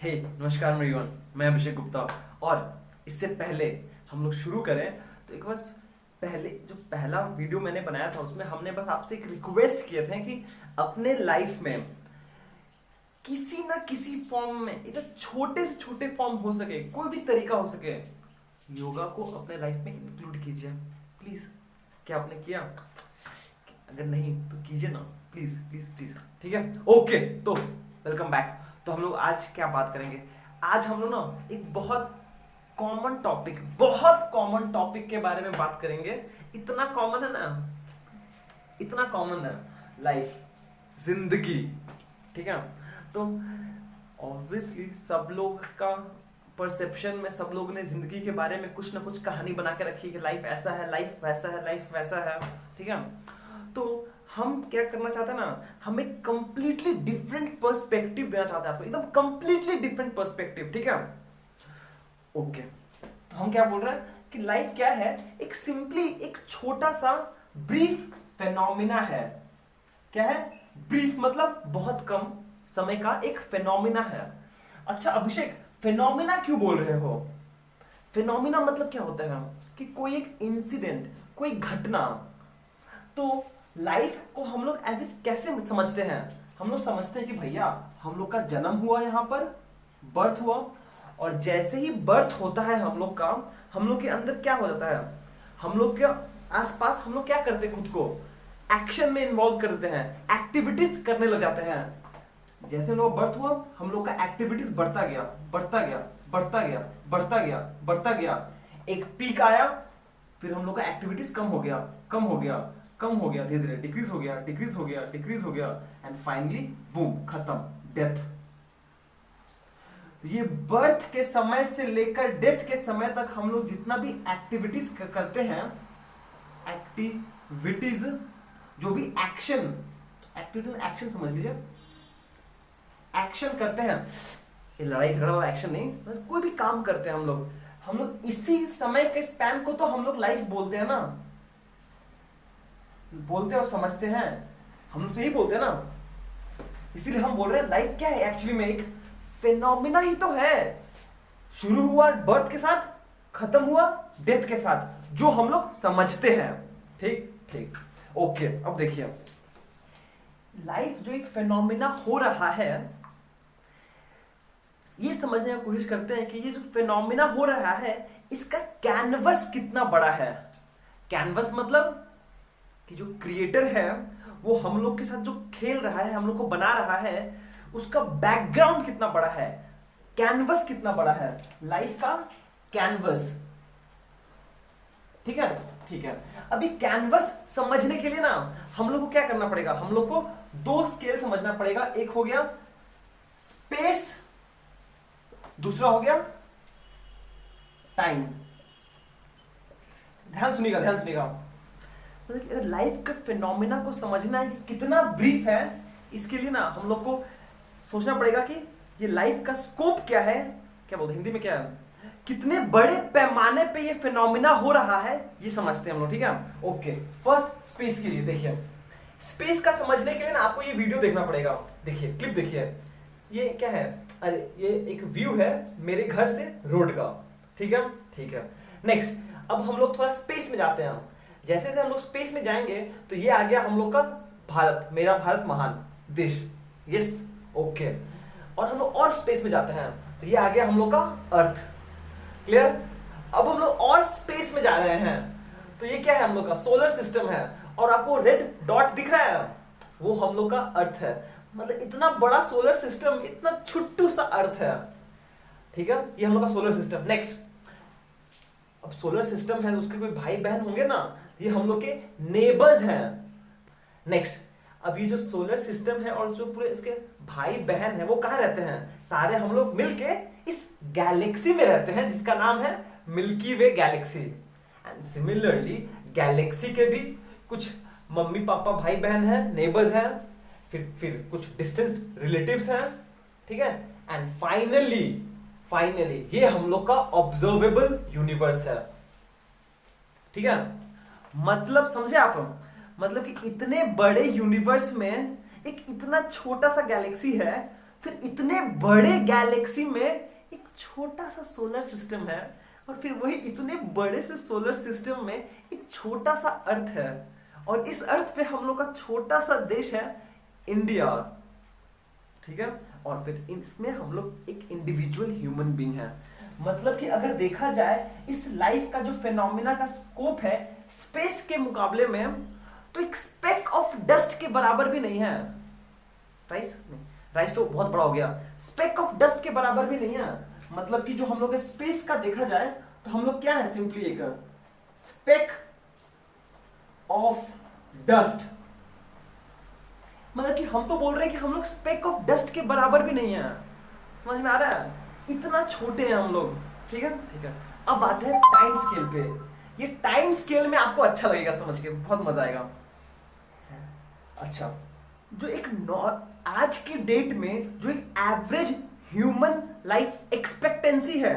हे नमस्कार एवरीवन, मैं अभिषेक गुप्ता। और इससे पहले हम लोग शुरू करें तो एक बस पहले जो पहला वीडियो मैंने बनाया था उसमें हमने बस आपसे एक रिक्वेस्ट किए थे कि अपने लाइफ में किसी ना किसी फॉर्म में, इधर छोटे से छोटे फॉर्म हो सके, कोई भी तरीका हो सके, योगा को अपने लाइफ में इंक्लूड कीजिए प्लीज। क्या आपने किया? अगर नहीं तो कीजिए ना, प्लीज प्लीज प्लीज। ठीक है, ओके। तो वेलकम बैक। तो हम लोग आज क्या बात करेंगे? आज हम लोग ना एक बहुत कॉमन टॉपिक के बारे में बात करेंगे। इतना कॉमन है ना, इतना कॉमन है, लाइफ, जिंदगी। ठीक है, तो ऑब्वियसली सब लोग का परसेप्शन में सब लोग ने जिंदगी के बारे में कुछ ना कुछ कहानी बना के रखी है कि लाइफ ऐसा है, लाइफ वैसा है, लाइफ वैसा है। ठीक है, तो हम क्या करना चाहते हैं ना, हम एक कंप्लीटली डिफरेंट पर्सपेक्टिव देना चाहते हैं आपको, एकदम कंप्लीटली डिफरेंट पर्सपेक्टिव। ठीक है, ओके। तो हम क्या बोल रहे हैं कि लाइफ क्या है? एक सिंपली एक छोटा सा ब्रीफ फेनोमिना है। क्या है? ब्रीफ मतलब बहुत कम समय का एक फेनोमिना है। अच्छा अभिषेक, फेनोमिना क्यों बोल रहे हो? फेनोमिना मतलब क्या होता है कि कोई एक इंसिडेंट, कोई घटना। तो लाइफ को हम लोग एज इफ कैसे समझते हैं? हम लोग समझते हैं कि भैया हम लोग का जन्म हुआ, यहाँ पर बर्थ हुआ, और जैसे ही बर्थ होता है हम लोग का, हम लोग के अंदर क्या हो जाता है, हम लोग के आसपास हम लोग क्या करते हैं, खुद को एक्शन में इन्वॉल्व करते हैं, एक्टिविटीज करने लग जाते हैं। जैसे हम लोग बर्थ हुआ, हम लोग का एक्टिविटीज बढ़ता गया, बढ़ता गया, बढ़ता गया, बढ़ता गया, बढ़ता गया। एक पीक आया, फिर हम लोग का एक्टिविटीज कम हो गया, कम हो गया, कम हो गया, धीरे धीरे डिक्रीज हो गया, डिक्रीज हो गया, डिक्रीज हो गया, एंड फाइनली बूम, खत्म, डेथ। ये बर्थ के समय से लेकर डेथ के समय तक हम लोग जितना भी एक्टिविटीज करते हैं, एक्टिविटीज जो भी एक्शन, एक्टिविटी एक्शन समझ लीजिए, एक्शन करते हैं, ये लड़ाई झगड़ा वाला एक्शन नहीं, कोई भी काम करते हैं हम लोग इसी समय के स्पैन को तो हम लोग लाइफ बोलते हैं ना, बोलते और समझते हैं, हम लोग तो यही बोलते हैं ना। इसीलिए हम बोल रहे हैं लाइफ क्या है एक्चुअली में, एक फेनोमिना ही तो है। शुरू हुआ बर्थ के साथ, खत्म हुआ डेथ के साथ, जो हम लोग समझते हैं। ठीक ठीक, ओके। अब देखिए, लाइफ जो एक फेनोमिना हो रहा है, ये समझने की कोशिश करते हैं कि ये जो फेनोमिना हो रहा है, इसका कैनवस कितना बड़ा है। कैनवस मतलब कि जो क्रिएटर है वो हम लोग के साथ जो खेल रहा है, हम लोग को बना रहा है, उसका बैकग्राउंड कितना बड़ा है, कैनवस कितना बड़ा है, लाइफ का कैनवस। ठीक है, ठीक है। अभी कैनवस समझने के लिए ना हम लोग को क्या करना पड़ेगा, हम लोग को दो स्केल समझना पड़ेगा। एक हो गया स्पेस, दूसरा हो गया टाइम। ध्यान सुनिएगा, ध्यान सुनिएगा। लाइफ के फिनोमिना को समझना कितना ब्रीफ है, इसके लिए ना हम लोग को सोचना पड़ेगा कि ये लाइफ का स्कोप क्या है, क्या बोलते हिंदी में, क्या है, कितने बड़े पैमाने पे ये फिनोमिना हो रहा है, ये समझते हैं हम लोग। ठीक है, ओके। फर्स्ट स्पेस के लिए देखिए, स्पेस का समझने के लिए ना आपको ये वीडियो देखना पड़ेगा। देखिए, क्लिप देखिए, ये क्या है, अरे ये एक व्यू है मेरे घर से रोड का। ठीक है, ठीक है। नेक्स्ट, अब हम लोग थोड़ा स्पेस में जाते हैं। जैसे जैसे हम लोग स्पेस में जाएंगे तो ये आ गया हम लोग का भारत, मेरा भारत महान देश। Yes, okay. और हम लोग और स्पेस में जाते हैं तो ये आ गया हम लोग का अर्थ। क्लियर? अब हम लोग और स्पेस में जा रहे हैं तो ये क्या है, हम लोग का सोलर सिस्टम है, और आपको रेड डॉट दिख रहा है, वो हम लोग का अर्थ है। मतलब इतना बड़ा सोलर सिस्टम, इतना छुट्टू सा अर्थ है। ठीक है, ये हम लोग का सोलर सिस्टम। नेक्स्ट, अब सोलर सिस्टम है तो उसके कोई भाई बहन होंगे ना, ये हम लोग के नेबर्स हैं। नेक्स्ट, अब ये जो सोलर सिस्टम है और जो पूरे इसके भाई बहन है वो कहाँ रहते हैं? सारे हम लोग मिलके इस गैलेक्सी में रहते हैं जिसका नाम है milky way Galaxy. And similarly Galaxy के भी कुछ मम्मी पापा भाई बहन हैं, नेबर्स हैं, फिर कुछ डिस्टेंस रिलेटिव्स हैं। ठीक है, एंड फाइनली ये हम लोग का ऑब्जर्वेबल यूनिवर्स है। ठीक है, मतलब समझे आप? मतलब कि इतने बड़े यूनिवर्स में एक इतना छोटा सा गैलेक्सी है फिर इतने बड़े गैलेक्सी में एक छोटा सा सोलर सिस्टम है, और फिर वही इतने बड़े से सोलर सिस्टम में एक छोटा सा अर्थ है, और इस अर्थ पे हम लोग का छोटा सा देश है इंडिया, ठीक है। और फिर इसमें हम लोग एक इंडिविजुअल ह्यूमन बीइंग है। मतलब कि अगर देखा जाए इस लाइफ का जो फेनोमेना का स्कोप है स्पेस के मुकाबले में, तो एक स्पेक ऑफ डस्ट के बराबर भी नहीं है। राइस तो बहुत बड़ा हो गया, स्पेक ऑफ डस्ट के बराबर भी नहीं है। मतलब कि जो हम लोग स्पेस का देखा जाए तो हम लोग क्या है, सिंपली एक स्पेक ऑफ डस्ट। मतलब कि हम तो बोल रहे हैं कि हम लोग स्पेक ऑफ डस्ट के बराबर भी नहीं है। समझ में आ रहा है? इतना छोटे हैं हम लोग, ठीक है, ठीक है। अब बात है टाइम स्केल पे। ये टाइम स्केल में आपको अच्छा लगेगा समझ के, बहुत मजा आएगा। अच्छा, जो एक आज के डेट में जो एक एवरेज ह्यूमन लाइफ एक्सपेक्टेंसी है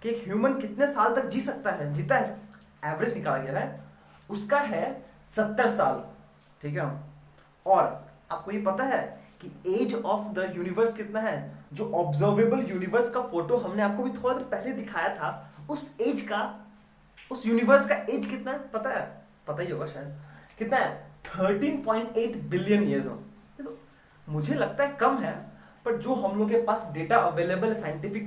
कि एक ह्यूमन कितने साल तक जी सकता है, जीता है, एवरेज निकाला गया है, उसका है 70 साल, ठीक है। और आपको ये पता है कि एज ऑफ द यूनिवर्स कितना है? जो ऑब्जर्वेबल यूनिवर्स का फोटो हमने आपको भी थोड़ा देर पहले दिखाया था, उस एज का, उस यूनिवर्स का एज कितना है पता है? पता ही होगा शायद। कितना है? 13.8 बिलियन ईयर्स। तो मुझे लगता है कम है, पर जो हम लोग के पास डेटा अवेलेबल है साइंटिफिक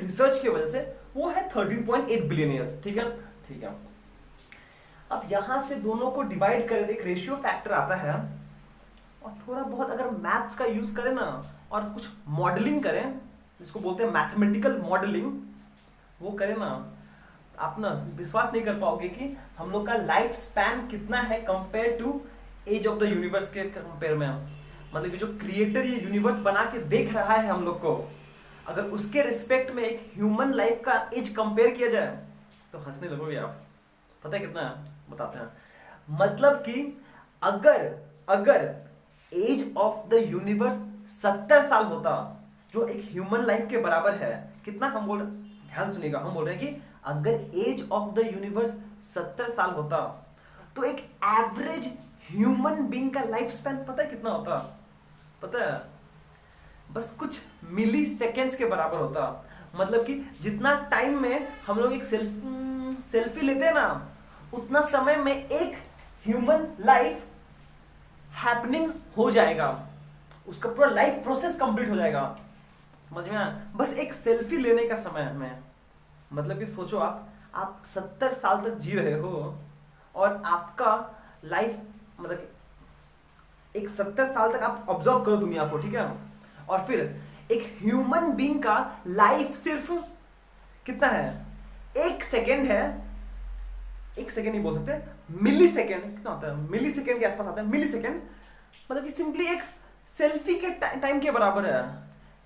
रिसर्च की वजह से, वो है 13.8 बिलियन ईयर्स, ठीक है, ठीक है। अब यहां से दोनों को डिवाइड करें, एक रेशियो फैक्टर आता है, और थोड़ा बहुत अगर मैथ्स का यूज करें ना, और कुछ मॉडलिंग करें, जिसको बोलते हैं मैथमेटिकल मॉडलिंग, वो करें ना, आप ना विश्वास नहीं कर पाओगे कि हम लोग का लाइफ स्पैन कितना है compare to age of the universe के कंपेयर में। मतलब कि जो क्रिएटर ये यूनिवर्स बना के देख रहा है हम लोग को, अगर उसके रिस्पेक्ट में एक ह्यूमन लाइफ का एज कंपेयर किया जाए तो हंसने लगोगे आप। पता है कितना है? बताते हैं। मतलब कि अगर एज ऑफ द यूनिवर्स 70 साल होता, जो एक ह्यूमन लाइफ के बराबर है, कितना हम बोल, ध्यान सुनिएगा, हम बोल रहे हैं कि अगर एज ऑफ द यूनिवर्स 70 साल होता, तो एक एवरेज ह्यूमन बीइंग का लाइफ स्पैन पता है कितना होता? पता है? बस कुछ मिली सेकेंड्स के बराबर होता। मतलब कि जितना टाइम में हम लोग एक सेल्फी लेते हैं ना, उतना समय में एक ह्यूमन लाइफ हैपनिंग हो जाएगा, उसका पूरा लाइफ प्रोसेस कंप्लीट हो जाएगा। समझ में आया? बस एक सेल्फी लेने का समय में। मतलब कि सोचो आप 70 साल तक जी रहे हो, और आपका लाइफ, मतलब एक 70 साल तक आप ऑब्जर्व करो दुनिया को, ठीक है, और फिर एक ह्यूमन बीइंग का लाइफ सिर्फ कितना है? 1 सेकेंड है, 1 सेकेंड नहीं बोल सकते, मिली सेकेंड। कितना होता है? मिली सेकेंड के आसपास आता है, मिली सेकेंड। मतलब कि सिंपली एक सेल्फी के टाइम के बराबर है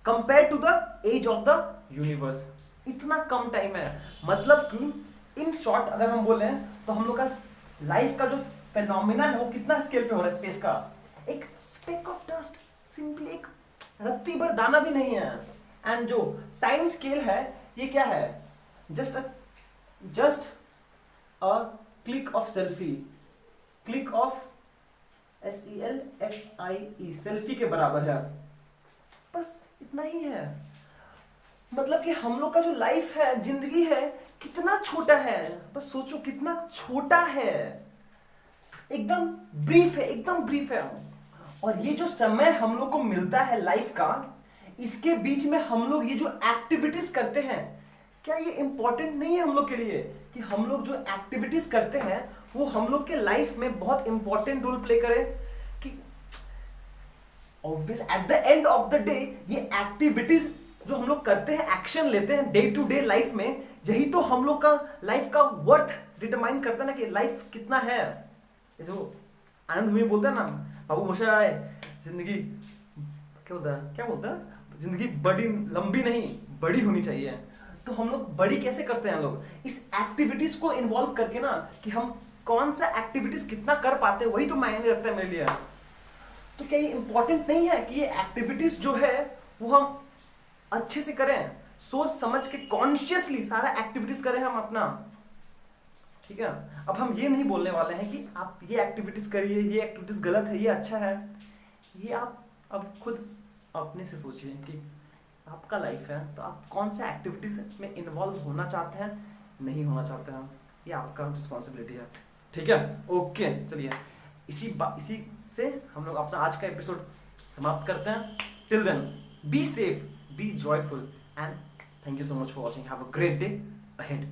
compare to the age of the universe. इतना कम टाइम है। मतलब कि इन शॉर्ट अगर हम बोले तो हम लोग का लाइफ का जो फेनोमेना है वो कितना स्केल पे हो रहा है स्पेस का? एक स्पेक ऑफ डस्ट, सिंपली एक रत्ती भर दाना भी नहीं है। एंड जो टाइम स्केल है ये क्या है? Just a click of selfie, click of SELFIE, selfie के बराबर है। बस इतना ही है। मतलब कि हम लोग का जो लाइफ है, जिंदगी है, कितना छोटा है। बस सोचो कितना छोटा है, एकदम ब्रीफ है, एकदम ब्रीफ है। और ये जो समय हम लोग को मिलता है लाइफ का, इसके बीच में हम लोग ये जो एक्टिविटीज करते हैं, क्या ये इंपॉर्टेंट नहीं है हम लोग के लिए? कि हम लोग जो एक्टिविटीज करते हैं वो हम लोग के लाइफ में बहुत इंपॉर्टेंट रोल प्ले करे। कि obvious at the end of the day ये एक्टिविटीज जो हम लोग करते हैं, एक्शन लेते हैं डे टू डे लाइफ में, यही तो हम लोग का लाइफ का वर्थ डिटरमाइन करता है ना, कि लाइफ कितना है। जैसे वो आनंद में बोलता है ना, बाबू मोशा आए, जिंदगी क्या बोलता है, जिंदगी बड़ी लंबी नहीं बड़ी होनी चाहिए। तो हम लोग बड़ी कैसे करते हैं? हम लोग इस एक्टिविटीज को इन्वॉल्व करके ना, कि हम कौन सा एक्टिविटीज कितना कर पाते हैं, वही तो मायने रखता है मेरे लिए। तो क्या ये इंपॉर्टेंट नहीं है कि ये एक्टिविटीज जो है वो हम अच्छे से करें, सोच समझ के कॉन्शियसली सारा एक्टिविटीज करें हम अपना, ठीक है। अब हम ये नहीं बोलने वाले हैं कि आप ये एक्टिविटीज करिए, ये एक्टिविटीज गलत है, ये अच्छा है। ये आप अब खुद अपने से सोचिए कि आपका लाइफ है तो आप कौन से एक्टिविटीज में इन्वॉल्व होना चाहते हैं, नहीं होना चाहते हैं, ये आपका रिस्पॉन्सिबिलिटी है। ठीक है, ओके, चलिए इसी से हम लोग अपना आज का एपिसोड समाप्त करते हैं। Till then, be safe, be joyful and thank you so much for watching. Have a great day ahead.